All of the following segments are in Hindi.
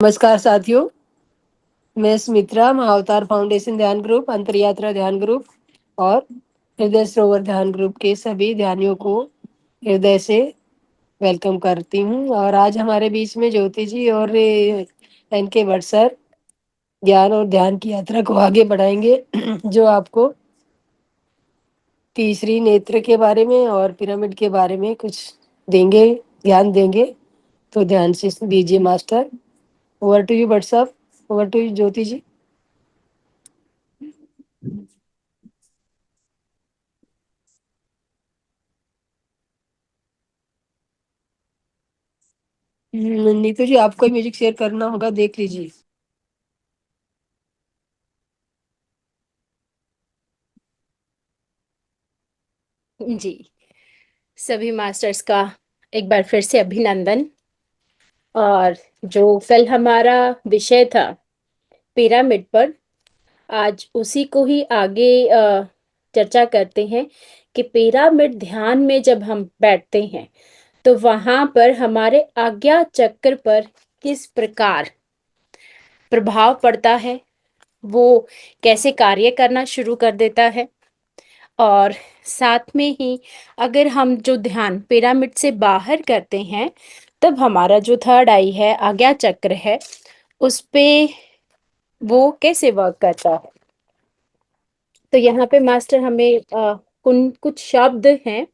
नमस्कार साथियों, मैं स्मित्रा महाअवतार फाउंडेशन ध्यान ग्रुप, अंतरयात्रा ध्यान ग्रुप और हृदय सरोवर ध्यान ग्रुप के सभी ध्यानियों को हृदय से वेलकम करती हूँ। और आज हमारे बीच में ज्योति जी और इनके भट्ट सर ज्ञान और ध्यान की यात्रा को आगे बढ़ाएंगे जो आपको तीसरी नेत्र के बारे में और पिरामिड के बारे में कुछ देंगे, ज्ञान देंगे। तो ध्यान से दीजिए master. Over to you Bhatt Sahab, over to you Jyoti ji. Neetu ji, आपको म्यूजिक शेयर करना होगा, देख लीजिए। जी, सभी मास्टर्स का एक बार फिर से अभिनंदन। और जो कल हमारा विषय था पिरामिड पर, आज उसी को ही आगे चर्चा करते हैं कि पिरामिड ध्यान में जब हम बैठते हैं तो वहां पर हमारे आज्ञा चक्र पर किस प्रकार प्रभाव पड़ता है, वो कैसे कार्य करना शुरू कर देता है। और साथ में ही अगर हम जो ध्यान पिरामिड से बाहर करते हैं तब हमारा जो थर्ड आई है, आज्ञा चक्र है, उस पे वो कैसे वर्क करता है। तो यहाँ पे मास्टर हमें कुछ शब्द हैं,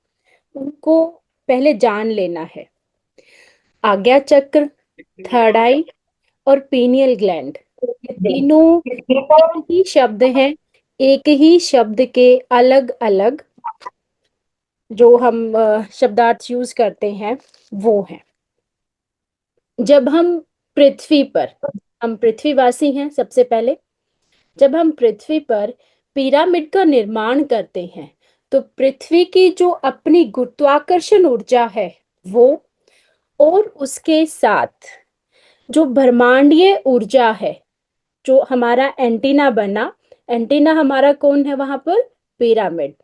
उनको पहले जान लेना है। आज्ञा चक्र, थर्ड आई और पीनियल ग्लैंड, ये तीनों एक ही शब्द हैं। एक ही शब्द के अलग अलग जो हम शब्दार्थ यूज करते हैं वो है। जब हम पृथ्वी पर, हम पृथ्वीवासी हैं सबसे पहले, जब हम पृथ्वी पर पिरामिड का निर्माण करते हैं तो पृथ्वी की जो अपनी गुरुत्वाकर्षण ऊर्जा है वो, और उसके साथ जो ब्रह्मांडीय ऊर्जा है, जो हमारा एंटीना बना, एंटीना हमारा कौन है वहां पर? पिरामिड।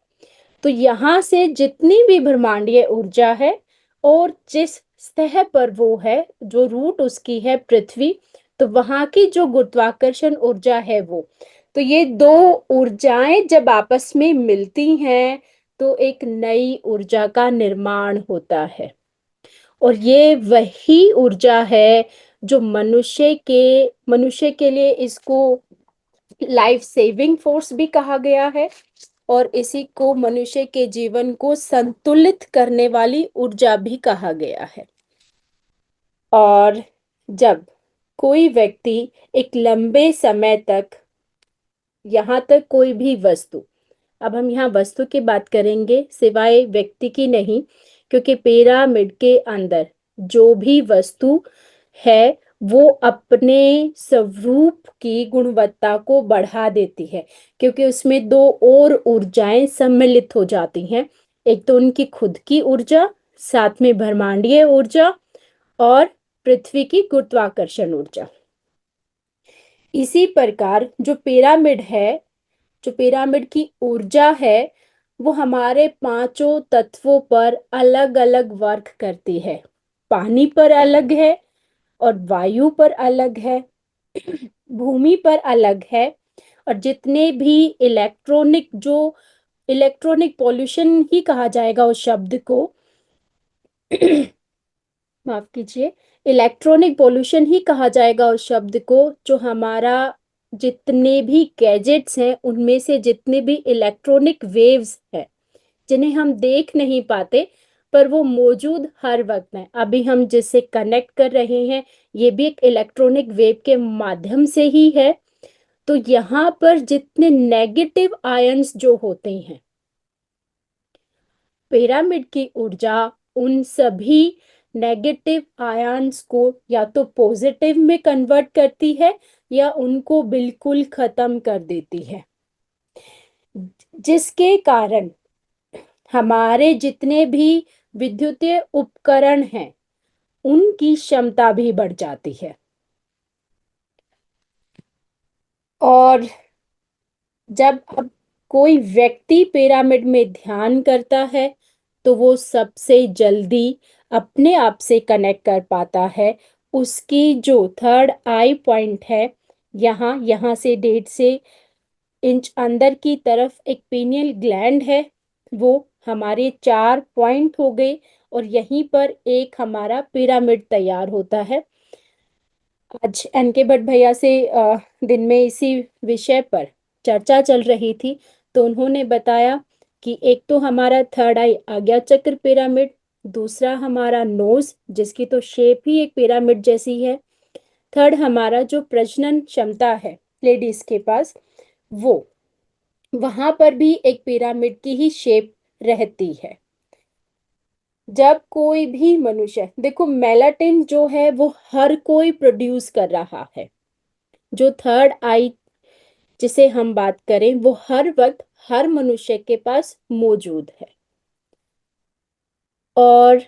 तो यहाँ से जितनी भी ब्रह्मांडीय ऊर्जा है और जिस सतह पर वो है, जो रूट उसकी है पृथ्वी, तो वहां की जो गुरुत्वाकर्षण ऊर्जा है वो, तो ये दो ऊर्जाएं जब आपस में मिलती हैं तो एक नई ऊर्जा का निर्माण होता है। और ये वही ऊर्जा है जो मनुष्य के लिए इसको लाइफ सेविंग फोर्स भी कहा गया है, और इसी को मनुष्य के जीवन को संतुलित करने वाली ऊर्जा भी कहा गया है। और जब कोई व्यक्ति एक लंबे समय तक, यहाँ तक कोई भी वस्तु, अब हम यहाँ वस्तु की बात करेंगे सिवाय व्यक्ति की नहीं, क्योंकि पिरामिड के अंदर जो भी वस्तु है वो अपने स्वरूप की गुणवत्ता को बढ़ा देती है, क्योंकि उसमें दो और ऊर्जाएं सम्मिलित हो जाती हैं। एक तो उनकी खुद की ऊर्जा, साथ में ब्रह्मांडीय ऊर्जा और पृथ्वी की गुरुत्वाकर्षण ऊर्जा। इसी प्रकार जो पिरामिड है, जो पिरामिड की ऊर्जा है, वो हमारे पांचों तत्वों पर अलग अलग वर्क करती है। पानी पर अलग है, और वायु पर अलग है, भूमि पर अलग है, और जितने भी इलेक्ट्रॉनिक, जो इलेक्ट्रॉनिक पॉल्यूशन ही कहा जाएगा उस शब्द को, माफ कीजिए, इलेक्ट्रॉनिक पॉल्यूशन ही कहा जाएगा उस शब्द को, जो हमारा जितने भी गैजेट्स हैं उनमें से जितने भी इलेक्ट्रॉनिक वेव्स हैं जिन्हें हम देख नहीं पाते पर वो मौजूद हर वक्त हैं, अभी हम जिससे कनेक्ट कर रहे हैं ये भी एक इलेक्ट्रॉनिक वेव के माध्यम से ही है। तो यहाँ पर जितने नेगेटिव आयंस जो होते हैं, पिरामिड की ऊर्जा उन सभी नेगेटिव आयंस को या तो पॉजिटिव में कन्वर्ट करती है या उनको बिल्कुल खत्म कर देती है, जिसके कारण हमारे जितने भी विद्युतीय उपकरण हैं उनकी क्षमता भी बढ़ जाती है। और जब अब कोई व्यक्ति पिरामिड में ध्यान करता है तो वो सबसे जल्दी अपने आप से कनेक्ट कर पाता है उसकी जो थर्ड आई पॉइंट है, यहाँ यहाँ से 1.5 इंच अंदर की तरफ एक पीनियल ग्लैंड है, वो हमारे 4 पॉइंट हो गए। और यहीं पर एक हमारा पिरामिड तैयार होता है। आज एनके भट्ट भैया से दिन में इसी विषय पर चर्चा चल रही थी, तो उन्होंने बताया कि एक तो हमारा थर्ड आई आज्ञा चक्र पिरामिड, दूसरा हमारा नोज जिसकी तो शेप ही एक पिरामिड जैसी है, थर्ड हमारा जो प्रजनन क्षमता है लेडीज के पास, वो वहां पर भी एक पिरामिड की ही शेप रहती है। जब कोई भी मनुष्य, देखो मेलाटिन जो है वो हर कोई प्रोड्यूस कर रहा है। जो थर्ड आई जिसे हम बात करें वो हर वक्त हर मनुष्य के पास मौजूद है। और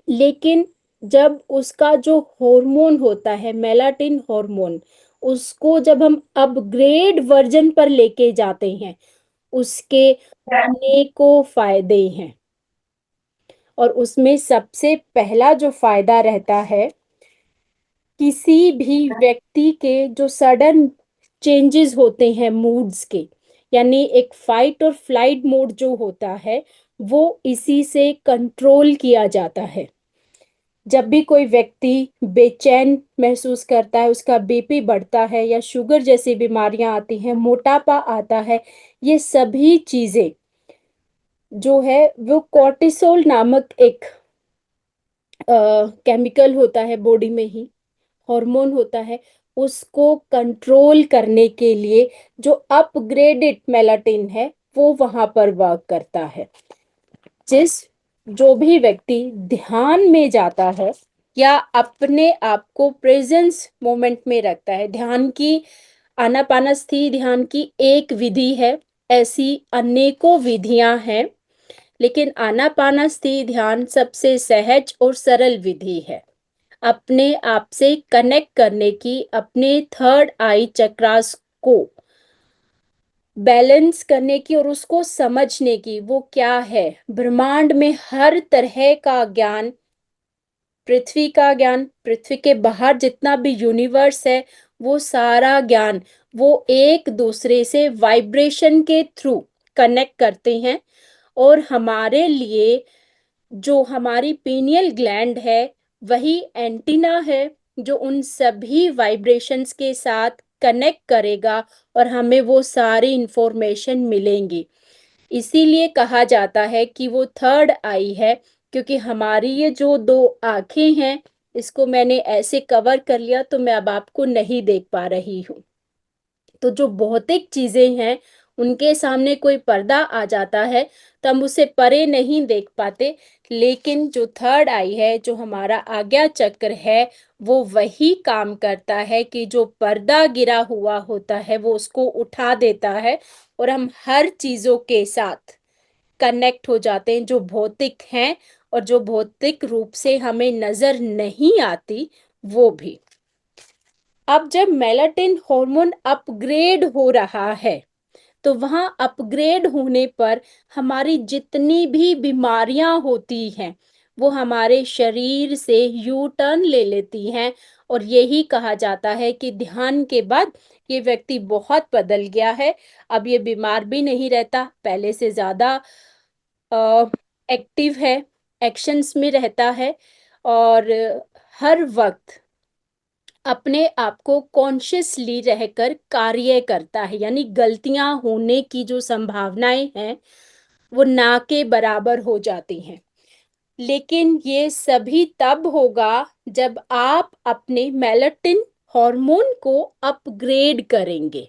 लेकिन जब उसका जो हार्मोन होता है मेलाटिन हार्मोन, उसको जब हम अपग्रेड वर्जन पर लेके जाते हैं, उसके अनेकों फायदे हैं। और उसमें सबसे पहला जो फायदा रहता है, किसी भी व्यक्ति के जो सडन चेंजेस होते हैं मूड्स के, यानी एक फाइट और फ्लाइट मोड जो होता है, वो इसी से कंट्रोल किया जाता है। जब भी कोई व्यक्ति बेचैन महसूस करता है, उसका बीपी बढ़ता है या शुगर जैसी बीमारियां आती हैं, मोटापा आता है, ये सभी चीजें जो है वो कॉर्टिसोल नामक एक केमिकल होता है बॉडी में ही, हार्मोन होता है, उसको कंट्रोल करने के लिए जो अपग्रेडेड मेलाटिन है वो वहां पर वर्क करता है। जिस जो भी व्यक्ति ध्यान में जाता है या अपने आप को प्रेजेंस मोमेंट में रखता है, ध्यान की आनापानसथी ध्यान की एक विधि है, ऐसी अनेकों विधियां हैं, लेकिन आनापानसथी ध्यान सबसे सहज और सरल विधि है अपने आप से कनेक्ट करने की, अपने थर्ड आई चक्रास को बैलेंस करने की और उसको समझने की। वो क्या है, ब्रह्मांड में हर तरह का ज्ञान, पृथ्वी का ज्ञान, पृथ्वी के बाहर जितना भी यूनिवर्स है, वो सारा ज्ञान वो एक दूसरे से वाइब्रेशन के थ्रू कनेक्ट करते हैं। और हमारे लिए जो हमारी पीनियल ग्लैंड है वही एंटीना है, जो उन सभी वाइब्रेशंस के साथ कनेक्ट करेगा और हमें वो सारी इंफॉर्मेशन मिलेंगी। इसीलिए कहा जाता है कि वो थर्ड आई है, क्योंकि हमारी ये जो दो आंखें हैं, इसको मैंने ऐसे कवर कर लिया तो मैं अब आपको नहीं देख पा रही हूँ। तो जो भौतिक चीजें हैं उनके सामने कोई पर्दा आ जाता है तो हम उसे परे नहीं देख पाते, लेकिन जो थर्ड आई है, जो हमारा आज्ञा चक्र है, वो वही काम करता है कि जो पर्दा गिरा हुआ होता है वो उसको उठा देता है और हम हर चीजों के साथ कनेक्ट हो जाते हैं जो भौतिक हैं और जो भौतिक रूप से हमें नजर नहीं आती वो भी। अब जब मेलाटिन हार्मोन अपग्रेड हो रहा है, तो वहां अपग्रेड होने पर हमारी जितनी भी बीमारियां होती हैं वो हमारे शरीर से यू टर्न ले लेती हैं। और यही कहा जाता है कि ध्यान के बाद ये व्यक्ति बहुत बदल गया है, अब ये बीमार भी नहीं रहता, पहले से ज्यादा एक्टिव है, एक्शंस में रहता है, और हर वक्त अपने आप को कॉन्शियसली रहकर कार्य करता है, यानी गलतियां होने की जो संभावनाएं हैं वो ना के बराबर हो जाती हैं। लेकिन ये सभी तब होगा जब आप अपने मेलाटिन हार्मोन को अपग्रेड करेंगे।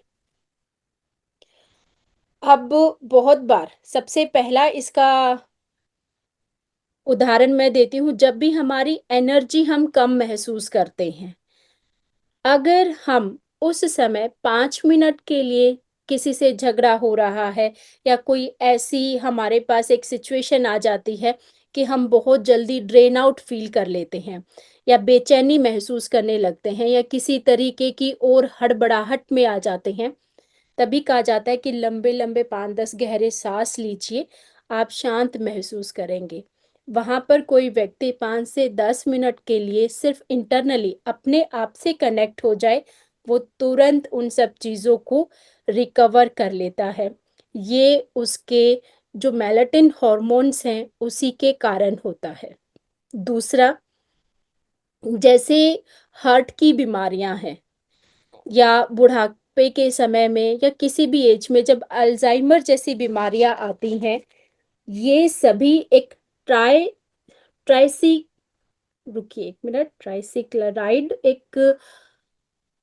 अब बहुत बार सबसे पहला इसका उदाहरण मैं देती हूँ, जब भी हमारी एनर्जी हम कम महसूस करते हैं, अगर हम उस समय 5 मिनट के लिए, किसी से झगड़ा हो रहा है या कोई ऐसी हमारे पास एक सिचुएशन आ जाती है कि हम बहुत जल्दी ड्रेन आउट फील कर लेते हैं या बेचैनी महसूस करने लगते हैं या किसी तरीके की और हड़बड़ाहट में आ जाते हैं, तभी कहा जाता है कि लंबे लंबे 5-10 गहरे सांस लीजिए, आप शांत महसूस करेंगे। वहां पर कोई व्यक्ति 5 से 10 मिनट के लिए सिर्फ इंटरनली अपने आप से कनेक्ट हो जाए, वो तुरंत उन सब चीजों को रिकवर कर लेता है। ये उसके जो मेलेटिन हॉर्मोन्स हैं उसी के कारण होता है। दूसरा, जैसे हार्ट की बीमारियां हैं, या बुढ़ापे के समय में या किसी भी एज में जब अल्जाइमर जैसी बीमारियां आती हैं, ये सभी एक ट्राई ट्राइसी रुकिए एक मिनट, ट्राइसिक्लराइड एक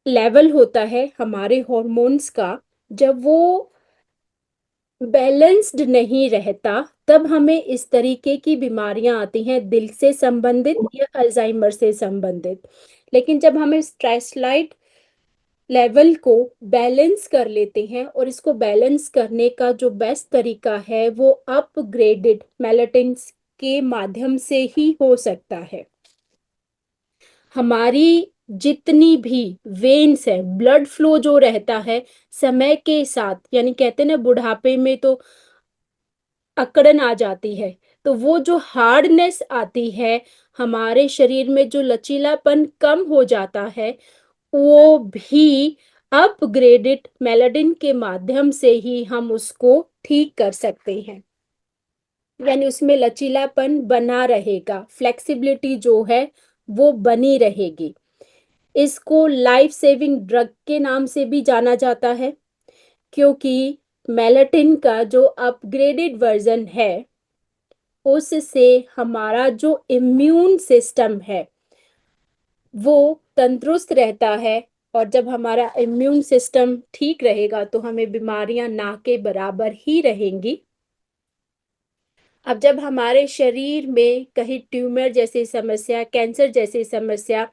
लेवल होता है हमारे हॉर्मोन्स का, जब वो बैलेंस्ड नहीं रहता, तब हमें इस तरीके की बीमारियां आती हैं, दिल से संबंधित या अल्जाइमर से संबंधित। लेकिन जब हम इस ट्राइस्लाइड लेवल को बैलेंस कर लेते हैं, और इसको बैलेंस करने का जो बेस्ट तरीका है वो अपग्रेडेड मेलेटिन के माध्यम से ही हो सकता है। हमारी जितनी भी वेन्स है, ब्लड फ्लो जो रहता है समय के साथ, यानी कहते हैं ना बुढ़ापे में तो अकड़न आ जाती है, तो वो जो हार्डनेस आती है, हमारे शरीर में जो लचीलापन कम हो जाता है, वो भी अपग्रेडेड मेलेडिन के माध्यम से ही हम उसको ठीक कर सकते हैं। यानी उसमें लचीलापन बना रहेगा, फ्लेक्सिबिलिटी जो है वो बनी रहेगी। इसको लाइफ सेविंग ड्रग के नाम से भी जाना जाता है, क्योंकि मेलेटिन का जो अपग्रेडेड वर्जन है उससे हमारा जो इम्यून सिस्टम है वो तंदुरुस्त रहता है। और जब हमारा इम्यून सिस्टम ठीक रहेगा तो हमें बीमारियां ना के बराबर ही रहेंगी। अब जब हमारे शरीर में कहीं ट्यूमर जैसी समस्या, कैंसर जैसी समस्या,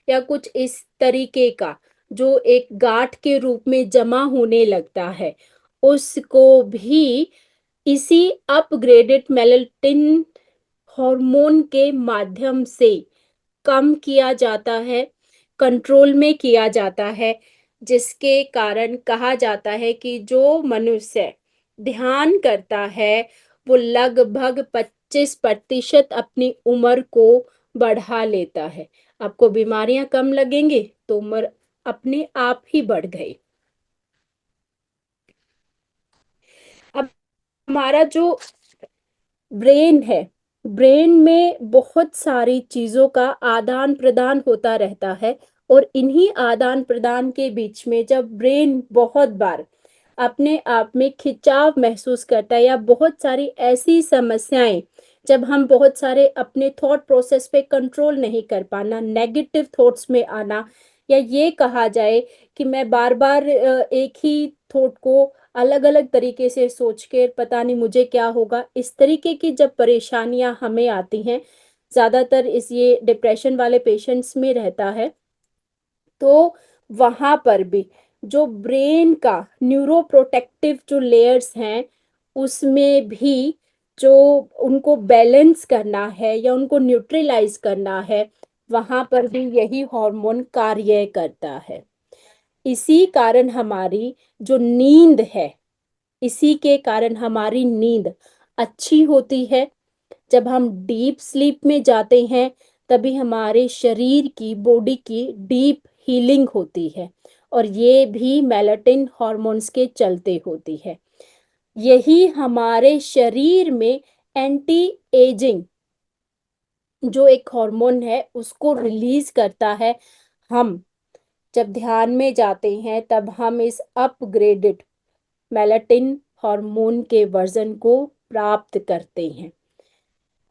या कुछ इस तरीके का जो एक गांठ के रूप में जमा होने लगता है, उसको भी इसी अपग्रेडेड मेलेटिन हार्मोन के माध्यम से कम किया जाता है, कंट्रोल में किया जाता है। जिसके कारण कहा जाता है कि जो मनुष्य ध्यान करता है वो लगभग 25% अपनी उम्र को बढ़ा लेता है। आपको बीमारियां कम लगेंगी तो उम्र अपने आप ही बढ़ गई। अब हमारा जो ब्रेन है, ब्रेन में बहुत सारी चीजों का आदान प्रदान होता रहता है, और इन्हीं आदान प्रदान के बीच में जब ब्रेन बहुत बार अपने आप में खिंचाव महसूस करता है, या बहुत सारी ऐसी समस्याएं, जब हम बहुत सारे अपने थॉट प्रोसेस पे कंट्रोल नहीं कर पाना, नेगेटिव थॉट्स में आना, या ये कहा जाए कि मैं बार बार एक ही थॉट को अलग अलग तरीके से सोच के पता नहीं मुझे क्या होगा, इस तरीके की जब परेशानियां हमें आती हैं, ज्यादातर इस ये डिप्रेशन वाले पेशेंट्स में रहता है, तो वहां पर भी जो ब्रेन का न्यूरो प्रोटेक्टिव जो लेयर्स हैं उसमें भी जो उनको बैलेंस करना है या उनको न्यूट्रलाइज करना है, वहां पर भी यही हार्मोन कार्य करता है। इसी कारण हमारी जो नींद है, इसी के कारण हमारी नींद अच्छी होती है। जब हम डीप स्लीप में जाते हैं तभी हमारे शरीर की, बॉडी की डीप हीलिंग होती है, और ये भी मेलेटिन हॉर्मोन्स के चलते होती है। यही हमारे शरीर में एंटी एजिंग जो एक हार्मोन है उसको रिलीज करता है। हम जब ध्यान में जाते हैं तब हम इस अपग्रेडेड मेलेटिन हार्मोन के वर्जन को प्राप्त करते हैं,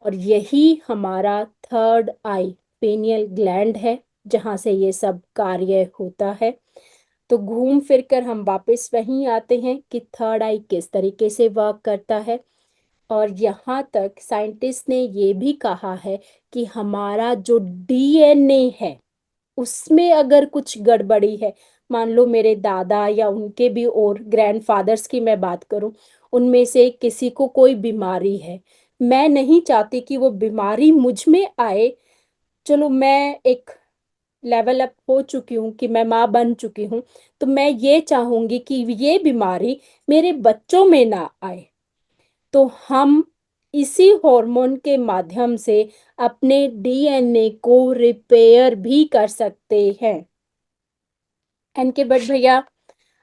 और यही हमारा थर्ड आई पेनियल ग्लैंड है, जहां से ये सब कार्य होता है। तो घूम फिर कर हम वापस वहीं आते हैं कि थर्ड आई किस तरीके से वर्क करता है। और यहाँ तक साइंटिस्ट ने ये भी कहा है कि हमारा जो डीएनए है उसमें अगर कुछ गड़बड़ी है, मान लो मेरे दादा या उनके भी और ग्रैंडफादर्स की मैं बात करूं, उनमें से किसी को कोई बीमारी है, मैं नहीं चाहती कि वो बीमारी मुझ में आए। चलो मैं एक लेवल अप हो चुकी हूँ कि मैं माँ बन चुकी हूँ, तो मैं ये चाहूंगी कि ये बीमारी मेरे बच्चों में ना आए। तो हम इसी हार्मोन के माध्यम से अपने डीएनए को रिपेयर भी कर सकते हैं। एनके भट्ट भैया,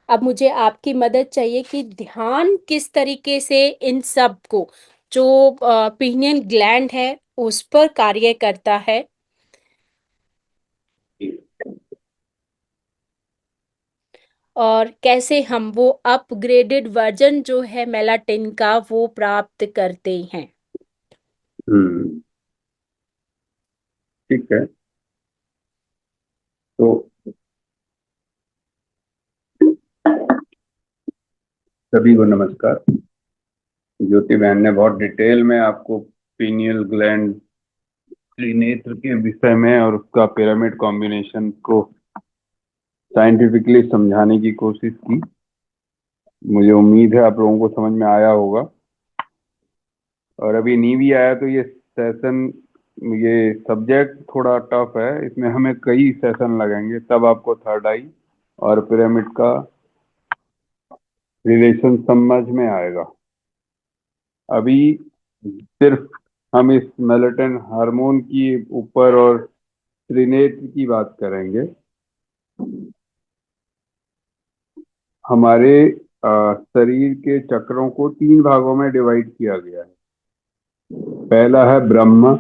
अब मुझे आपकी मदद चाहिए कि ध्यान किस तरीके से इन सब को, जो पीनियल ग्लैंड है उस पर कार्य करता है, और कैसे हम वो अपग्रेडेड वर्जन जो है मेलाटिन का वो प्राप्त करते हैं। ठीक है। तो सभी को नमस्कार। ज्योति बहन ने बहुत डिटेल में आपको पीनियल ग्लैंड, त्रिनेत्र के विषय में और उसका पिरामिड कॉम्बिनेशन को साइंटिफिकली समझाने की कोशिश की। मुझे उम्मीद है आप लोगों को समझ में आया होगा। और अभी नहीं भी आया तो ये सेशन, ये सब्जेक्ट थोड़ा टफ है, इसमें हमें कई सेशन लगेंगे, तब आपको थर्ड आई और पिरामिड का रिलेशन समझ में आएगा। अभी सिर्फ हम इस मेलेटन हार्मोन की ऊपर और त्रिनेत्र की बात करेंगे। हमारे शरीर के चक्रों को 3 भागों में डिवाइड किया गया है। पहला है ब्रह्म,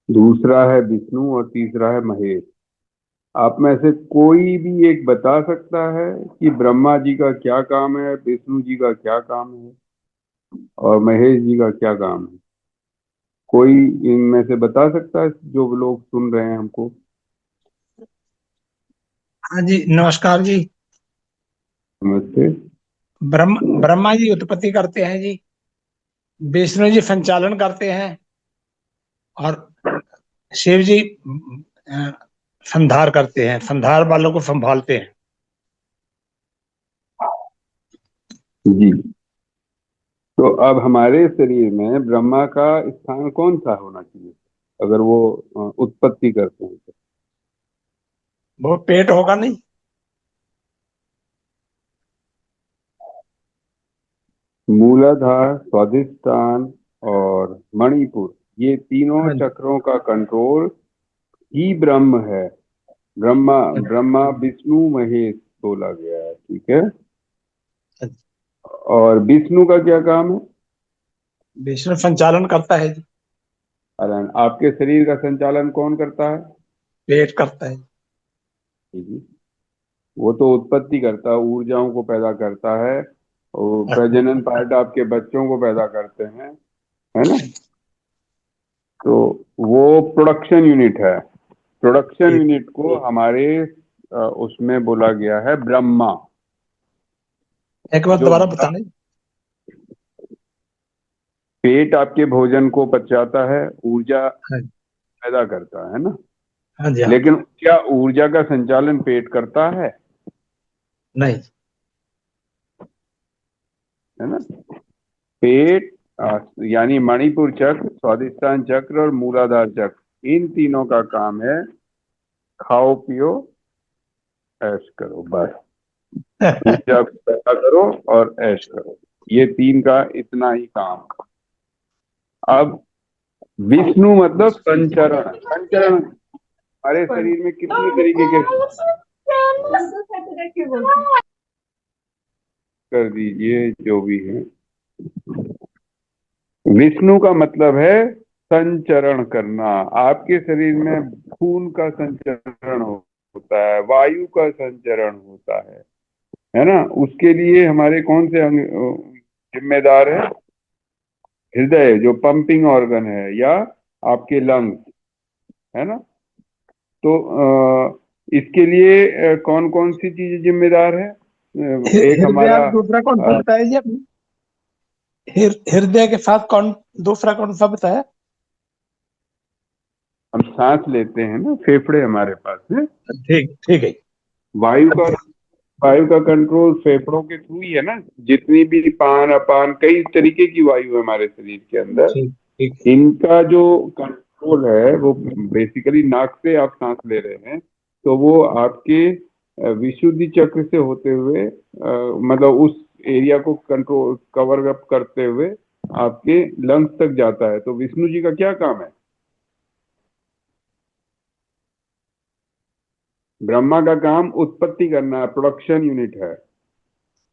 दूसरा है विष्णु और तीसरा है महेश। आप में से कोई भी एक बता सकता है कि ब्रह्मा जी का क्या काम है, विष्णु जी का क्या काम है और महेश जी का क्या काम है? कोई इनमें से बता सकता है, जो लोग सुन रहे हैं हमको? हाँ जी, नमस्कार जी। नमस्ते। ब्रह्मा जी उत्पत्ति करते हैं जी, विष्णु जी संचालन करते हैं और शिव जी संधार करते हैं, संधार वालों को संभालते हैं। जी, तो अब हमारे शरीर में ब्रह्मा का स्थान कौन सा होना चाहिए अगर वो उत्पत्ति करते हैं तो? वो पेट होगा नहीं? मूलाधार, स्वादिष्टान और मणिपुर, ये तीनों हाँ जी, चक्रों का कंट्रोल ही ब्रह्म है। ब्रह्मा विष्णु महेश बोला गया है, ठीक है। हाँ जी। और विष्णु का क्या काम है? विष्णु संचालन करता है जी, अरे, आपके शरीर का संचालन कौन करता है? पेट करता है। जी, वो तो उत्पत्ति करता है, ऊर्जाओं को पैदा करता है, और प्रजनन पार्ट आपके बच्चों को पैदा करते हैं, है ना। तो वो प्रोडक्शन यूनिट है। प्रोडक्शन यूनिट को हमारे उसमें बोला गया है ब्रह्मा। एक बार जो दोबारा बताने। पेट आपके भोजन को पचाता है, ऊर्जा हाँ जी, पैदा करता है ना। हाँ जी, हाँ। लेकिन क्या ऊर्जा का संचालन पेट करता है? नहीं। है ना। पेट यानी मणिपुर चक्र, स्वादिष्टान चक्र और मूलाधार चक्र, इन तीनों का काम है खाओ पियो ऐश करो, बस। ऊर्जा पैदा करो और ऐश करो, ये 3 का इतना ही काम। अब विष्णु मतलब संचरण। संचरण हमारे शरीर में कितने तरीके के, कर दीजिए जो भी है। विष्णु का मतलब है संचरण करना। आपके शरीर में खून का संचरण होता है, वायु का संचरण होता है ना। उसके लिए हमारे कौन से अंग जिम्मेदार है? हृदय, जो पंपिंग ऑर्गन है, या आपके लंग्स, है ना। तो इसके लिए कौन कौन सी चीजें जिम्मेदार है? एक हृदय हमारा और दूसरा कौन सा बताया जी आपने? हृदय के साथ कौन दूसरा कौन सा बताया? हम सांस लेते हैं ना, फेफड़े हमारे पास है। ठीक, ठीक है। वायु का वायु का कंट्रोल फेफड़ों के थ्रू ही है ना। जितनी भी पान अपान, कई तरीके की वायु है हमारे शरीर के अंदर। ठीक, ठीक। इनका जो कंट्रोल है वो बेसिकली नाक से आप सांस ले रहे हैं, तो वो आपके विशुद्धि चक्र से होते हुए मतलब उस एरिया को कंट्रोल कवर अप करते हुए आपके लंग्स तक जाता है। तो विष्णु जी का क्या काम है? ब्रह्मा का काम उत्पत्ति करना है, प्रोडक्शन यूनिट है।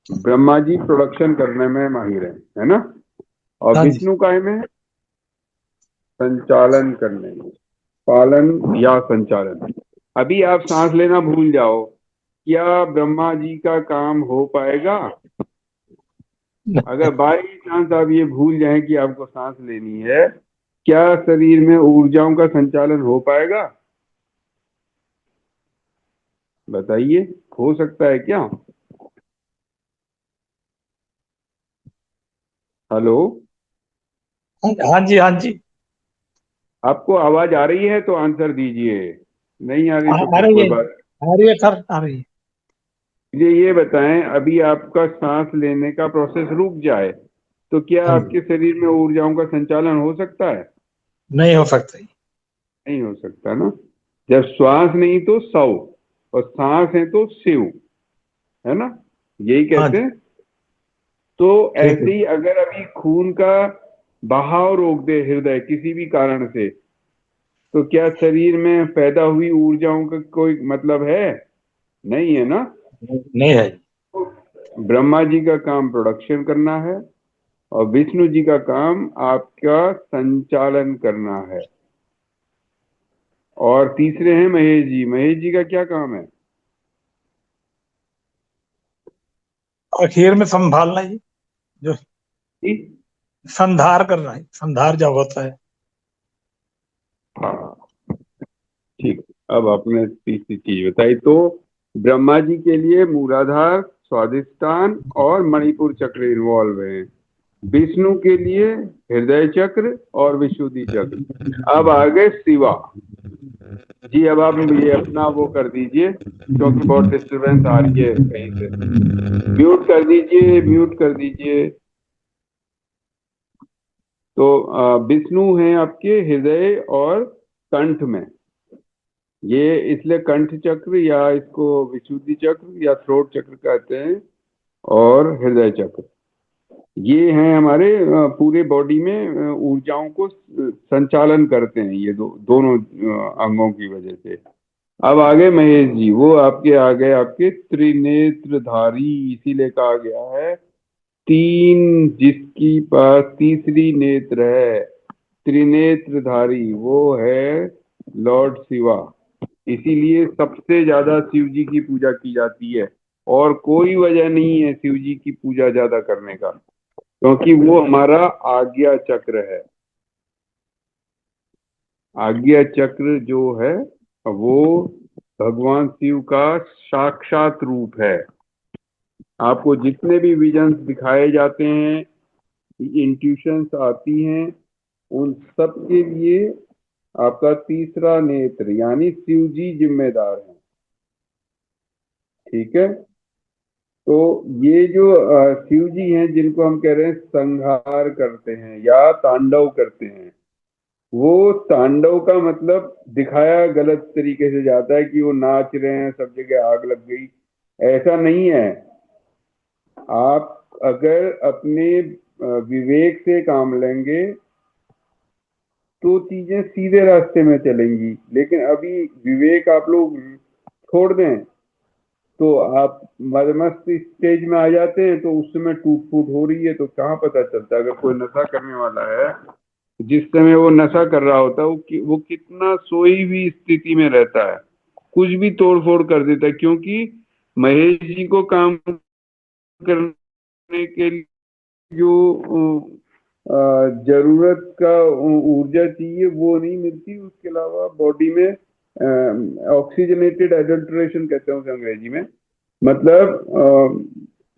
ब्रह्मा जी प्रोडक्शन करने में माहिर है ना? और हाँ जी। विष्णु काय में? संचालन करने में, पालन या संचालन। अभी आप सांस लेना भूल जाओ, क्या ब्रह्मा जी का काम हो पाएगा? अगर बाई चांस आप ये भूल जाएं कि आपको सांस लेनी है, क्या शरीर में ऊर्जाओं का संचालन हो पाएगा? बताइए, हो सकता है क्या? हेलो, हाँ जी, हाँ जी। आपको आवाज आ रही है तो आंसर दीजिए, नहीं आ रही तो आ फिर रही कोई है, बात। आ रही है सर, आ रही है। मुझे ये बताएं, अभी आपका सांस लेने का प्रोसेस रुक जाए तो क्या हाँ जी। आपके शरीर में ऊर्जाओं का संचालन हो सकता है? नहीं हो सकता जी। नहीं हो सकता ना। जब श्वास नहीं तो सौ, और सांस है तो शिव, है ना? यही हाँ कहते जी, हैं। तो ठीक है। ऐसे ही अगर अभी खून का बहाव रोक दे हृदय किसी भी कारण से, तो क्या शरीर में पैदा हुई ऊर्जाओं का कोई मतलब है? नहीं है ना। नहीं है जी। ब्रह्मा जी का काम प्रोडक्शन करना है, और विष्णु जी का काम आपका संचालन करना है। और तीसरे हैं महेश जी। महेश जी का क्या काम है? आखिर में संभालना जी, जो जी? संधार करना है, संधार जब होता है। हाँ, ठीक। अब आपने तीसरी चीज बताई। तो ब्रह्मा जी के लिए मूलाधार, स्वादिष्टान और मणिपुर चक्र इन्वॉल्व हैं। विष्णु के लिए हृदय चक्र और विशुद्धि चक्र। अब आ गए शिवा जी। अब आप ये अपना वो कर दीजिए, क्योंकि बहुत डिस्टरबेंस आ रही है कहीं से। म्यूट कर दीजिए, म्यूट कर दीजिए। तो विष्णु है आपके हृदय और कंठ में। ये इसलिए कंठ चक्र या इसको विशुद्धि चक्र या थ्रोट चक्र कहते हैं, और हृदय चक्र। ये हैं हमारे पूरे बॉडी में ऊर्जाओं को संचालन करते हैं, ये दोनों अंगों की वजह से। अब आगे महेश जी, वो आपके आ गए आपके त्रिनेत्रधारी, इसीलिए कहा गया है तीन, जिसकी पास तीसरी नेत्र है, त्रिनेत्रधारी, वो है लॉर्ड शिवा। इसीलिए सबसे ज्यादा शिव जी की पूजा की जाती है, और कोई वजह नहीं है शिव जी की पूजा ज्यादा करने का, क्योंकि वो हमारा आज्ञा चक्र है। आज्ञा चक्र जो है वो भगवान शिव का साक्षात रूप है। आपको जितने भी विजन्स दिखाए जाते हैं, इंट्यूशंस आती हैं, उन सब के लिए आपका तीसरा नेत्र यानी शिव जी जिम्मेदार है। ठीक है। तो ये जो शिव जी हैं, जिनको हम कह रहे हैं संहार करते हैं या तांडव करते हैं, वो तांडव का मतलब दिखाया गलत तरीके से जाता है कि वो नाच रहे हैं, सब जगह आग लग गई। ऐसा नहीं है। आप अगर अपने विवेक से काम लेंगे तो चीजें सीधे रास्ते में चलेंगी, लेकिन अभी विवेक आप लोग छोड़ दें तो आप मदमस्त स्टेज में आ जाते हैं, तो उस समय टूट फूट हो रही है तो कहाँ पता चलता है। अगर कोई नशा करने वाला है, जिस समय वो नशा कर रहा होता है, वो कितना सोई हुई स्थिति में रहता है, कुछ भी तोड़ फोड़ कर देता है, क्योंकि महेश जी को काम करने के लिए जो जरूरत का ऊर्जा चाहिए वो नहीं मिलती। उसके अलावा बॉडी में ऑक्सीजनेटेड एडल्ट्रेशन कहते हैं उसे अंग्रेजी में, मतलब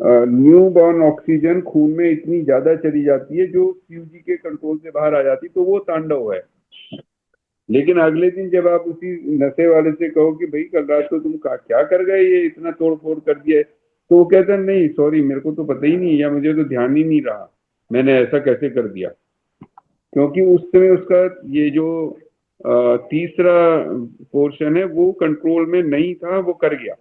न्यू बॉर्न ऑक्सीजन खून में इतनी ज्यादा चली जाती है जो शिव जी के कंट्रोल से बाहर आ जाती, तो वो तांडव है। लेकिन अगले दिन जब आप उसी नशे वाले से कहो कि भाई कल रात को तुम क्या कर गए, ये इतना तोड़ फोड़ कर दिया है, तो वो कहते हैं नहीं सॉरी, मेरे को तो पता ही नहीं, या मुझे तो ध्यान ही नहीं रहा, मैंने ऐसा कैसे कर दिया। क्योंकि उस समय उसका ये जो तीसरा पोर्शन है वो कंट्रोल में नहीं था, वो कर गया।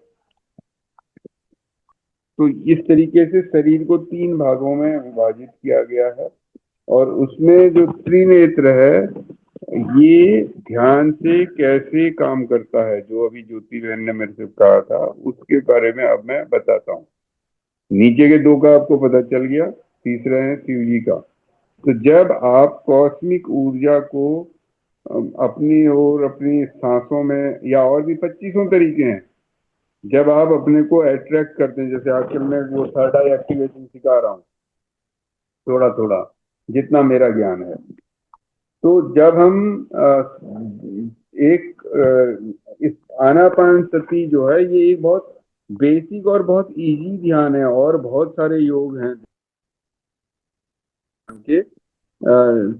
तो इस तरीके से शरीर को तीन भागों में विभाजित किया गया है। और उसमें जो त्रिनेत्र है ये ध्यान से कैसे काम करता है, जो अभी ज्योति बहन ने मेरे से कहा था, उसके बारे में अब मैं बताता हूँ। नीचे के दो का आपको पता चल गया, तीसरा है शिव जी का। तो जब आप कॉस्मिक ऊर्जा को अपनी और अपनी सांसों में, या और भी 25 तरीके हैं, जब आप अपने को अट्रैक्ट करते हैं, जैसे आजकल मैं वो थर्ड आई एक्टिवेशन सिखा रहा हूँ थोड़ा थोड़ा जितना मेरा ज्ञान है। तो जब हम इस आनापानसति जो है, ये एक बहुत बेसिक और बहुत इजी ध्यान है, और बहुत सारे योग हैं के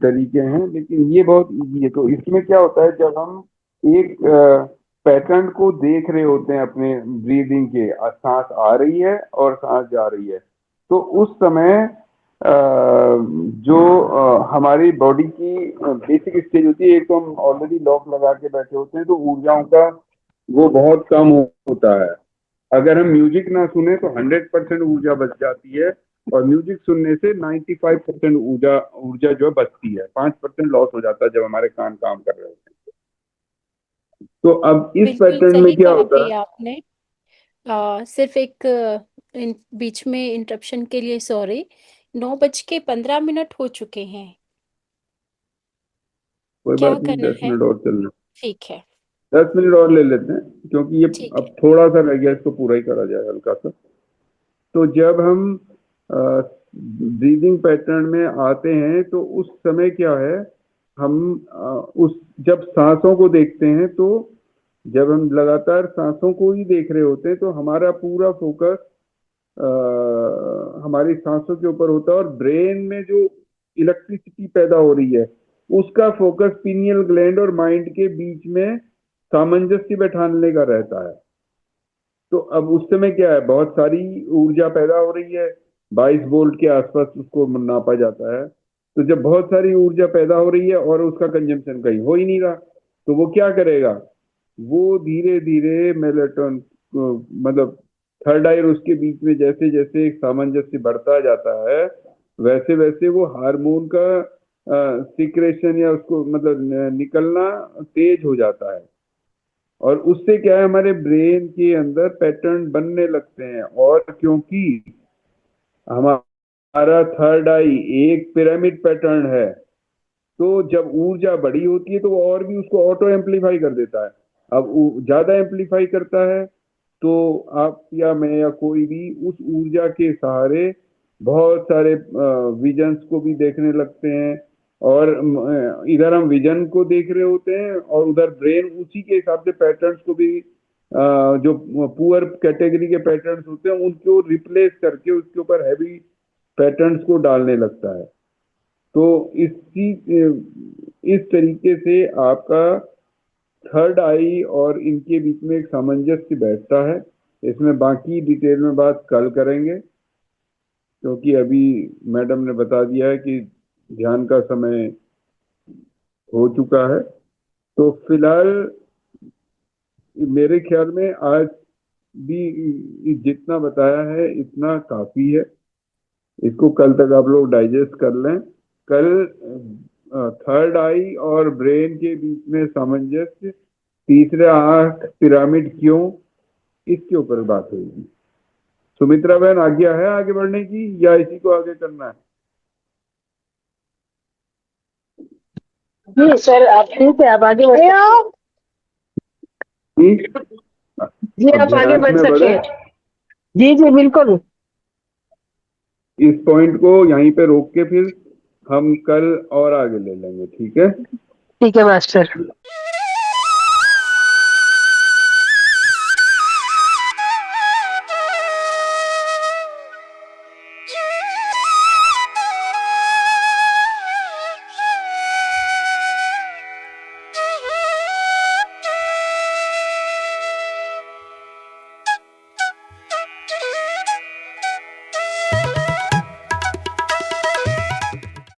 तरीके हैं, लेकिन ये बहुत इजी है। तो इसमें क्या होता है, जब हम एक पैटर्न को देख रहे होते हैं अपने ब्रीदिंग के, सांस आ रही है और सांस जा रही है, तो उस समय जो हमारी बॉडी की बेसिक स्टेज होती है, एक तो हम ऑलरेडी लॉक लगा के बैठे होते हैं, तो ऊर्जाओं का वो बहुत कम होता है। अगर हम म्यूजिक ना सुने तो 100% ऊर्जा बच जाती है, और म्यूजिक सुनने से 95% ऊर्जा जो है बचती है, 5% लॉस हो जाता है जब हमारे कान काम कर रहे होते हैं। तो अब इस बिल्कुल पैटर्न में सही क्या कहा होता है, भैया आपने। सिर्फ एक बीच में इंटरप्शन के लिए सॉरी। 9:15 हो चुके हैं। कोई क्या बात नहीं, करना 10 है? मिनट और चलना, ठीक है। 10 मिनट और ले लेते हैं, क्योंकि ये ठीक है। अब थोड़ा सा रह गया, इसको पूरा ही करा जाए हल्का सा। तो जब हम ब्रीदिंग पैटर्न में आते हैं, तो उस समय क्या है, हम उस जब सांसों को देखते हैं, तो जब हम लगातार सांसों को ही देख रहे होते हैं, तो हमारा पूरा फोकस हमारी सांसों के ऊपर होता है, और ब्रेन में जो इलेक्ट्रिसिटी पैदा हो रही है उसका फोकस पीनियल ग्लैंड और माइंड के बीच में सामंजस्य बैठाने का रहता है। तो अब उस समय क्या है, बहुत सारी ऊर्जा पैदा हो रही है, 22 वोल्ट के आसपास उसको नापा जाता है। तो जब बहुत सारी ऊर्जा पैदा हो रही है और उसका कंजम्पशन कहीं हो ही नहीं रहा, तो वो क्या करेगा, वो धीरे धीरे मेलेटोन मतलब थर्ड आई और उसके बीच में जैसे जैसे एक सामंजस्य बढ़ता जाता है, वैसे वैसे वो हार्मोन का सिक्रेशन या उसको मतलब निकलना तेज हो जाता है, और उससे क्या है, हमारे ब्रेन के अंदर पैटर्न बनने लगते हैं। और क्योंकि हमारा थर्ड आई एक पिरामिड पैटर्न है, तो जब ऊर्जा बड़ी होती है तो वो और भी उसको ऑटो एम्पलीफाई कर देता है। अब ज्यादा एम्पलीफाई करता है, तो आप या मैं या कोई भी उस ऊर्जा के सहारे बहुत सारे विजन्स को भी देखने लगते हैं, और इधर हम विजन को देख रहे होते हैं, और उधर ब्रेन उसी के हिसाब से पैटर्न्स को भी जो पुअर कैटेगरी के पैटर्न्स होते हैं उनको रिप्लेस करके उसके ऊपर हैवी पैटर्न्स को डालने लगता है। तो इस तरीके से आपका थर्ड आई और इनके बीच में एक सामंजस्य बैठता है। इसमें बाकी डिटेल में बात कल करेंगे, क्योंकि अभी मैडम ने बता दिया है कि ध्यान का समय हो चुका है। तो फिलहाल मेरे ख्याल में आज भी जितना बताया है इतना काफी है, इसको कल तक आप लोग डाइजेस्ट कर लें। कल थर्ड आई और ब्रेन के बीच में सामंजस्य, तीसरा आंख पिरामिड क्यों, इसके ऊपर बात होगी। सुमित्रा बहन, आज्ञा है आगे बढ़ने की या इसी को आगे करना है? जी सर, आप ठीक है, आप आगे बढ़ सकते हैं। ठीक, जी अब आप आगे ध्यान बढ़ में सकते बढ़े। हैं। जी जी बिल्कुल। इस पॉइंट को यहीं पे रोक के फिर हम कल और आगे ले लेंगे, ठीक है? ठीक है मास्टर।